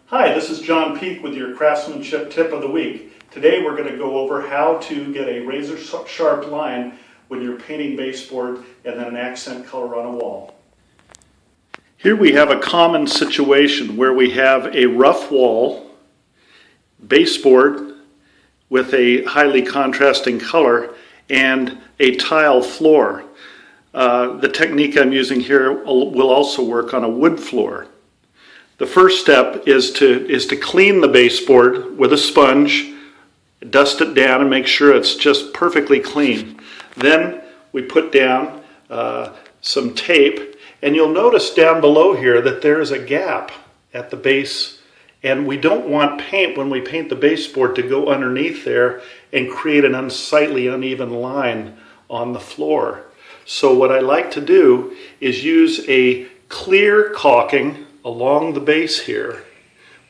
Hi, this is John Peak with your Craftsmanship Tip of the Week. Today we're going to go over how to get a razor sharp line when you're painting baseboard and then an accent color on a wall. Here we have a common situation where we have a rough wall, baseboard with a highly contrasting color, and a tile floor. The technique I'm using here will also work on a wood floor. The first step is to clean the baseboard with a sponge, dust it down and make sure it's just perfectly clean. Then we put down some tape, and you'll notice down below here that there's a gap at the base, and we don't want paint when we paint the baseboard to go underneath there and create an unsightly, uneven line on the floor. So what I like to do is use a clear caulking along the base here.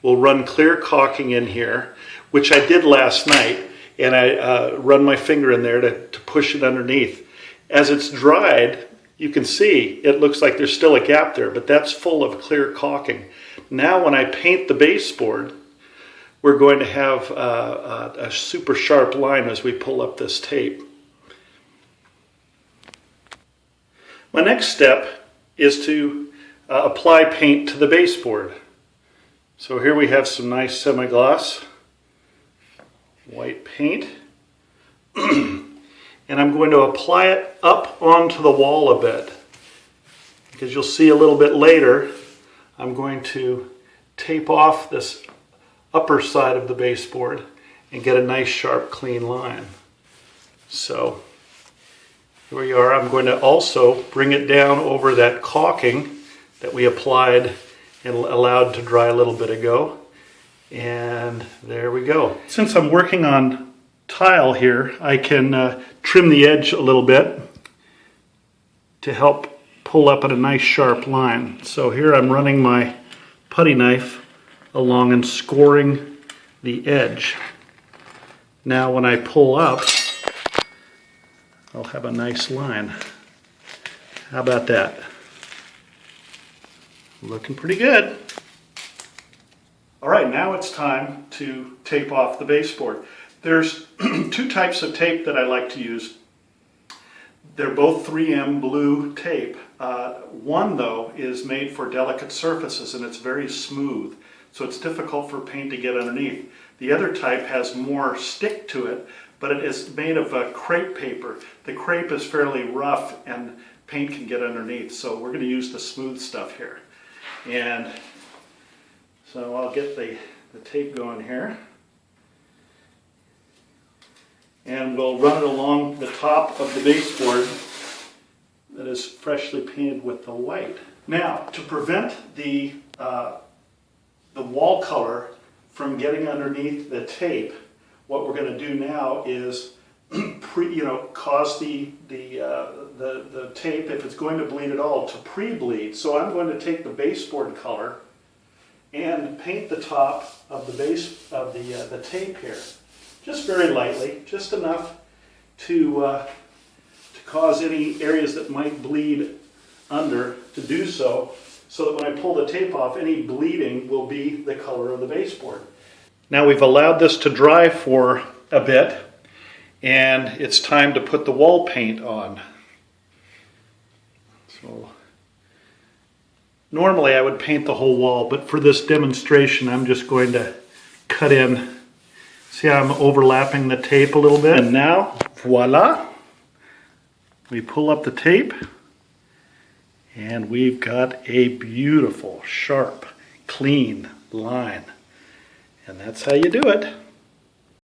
We'll run clear caulking in here, which I did last night, and I run my finger in there to push it underneath. As it's dried, you can see it looks like there's still a gap there, but that's full of clear caulking. Now when I paint the baseboard, we're going to have a super sharp line as we pull up this tape. My next step is to apply paint to the baseboard. So here we have some nice semi-gloss white paint. And I'm going to apply it up onto the wall a bit, because you'll see a little bit later I'm going to tape off this upper side of the baseboard and get a nice sharp clean line. So here we are. I'm going to also bring it down over that caulking that we applied and allowed to dry a little bit ago. And there we go. Since I'm working on tile here, I can trim the edge a little bit to help pull up at a nice sharp line. So here I'm running my putty knife along and scoring the edge. Now when I pull up, I'll have a nice line. How about that? Looking pretty good. All right, now it's time to tape off the baseboard. There's two types of tape that I like to use. They're both 3M blue tape. One, though, is made for delicate surfaces, and it's very smooth, so it's difficult for paint to get underneath. The other type has more stick to it, but it is made of crepe paper. The crepe is fairly rough, and paint can get underneath, so we're going to use the smooth stuff here. And so I'll get the tape going here. And we'll run it along the top of the baseboard that is freshly painted with the white. Now, to prevent the wall color from getting underneath the tape, what we're going to do now is cause the tape, if it's going to bleed at all, to pre-bleed. So I'm going to take the baseboard color and paint the top of the base of the tape here, just very lightly, just enough to cause any areas that might bleed under to do so, so that when I pull the tape off, any bleeding will be the color of the baseboard. Now we've allowed this to dry for a bit, and it's time to put the wall paint on. So normally I would paint the whole wall, but for this demonstration I'm just going to cut in. See how I'm overlapping the tape a little bit? And now, voila, we pull up the tape and we've got a beautiful, sharp, clean line. And that's how you do it.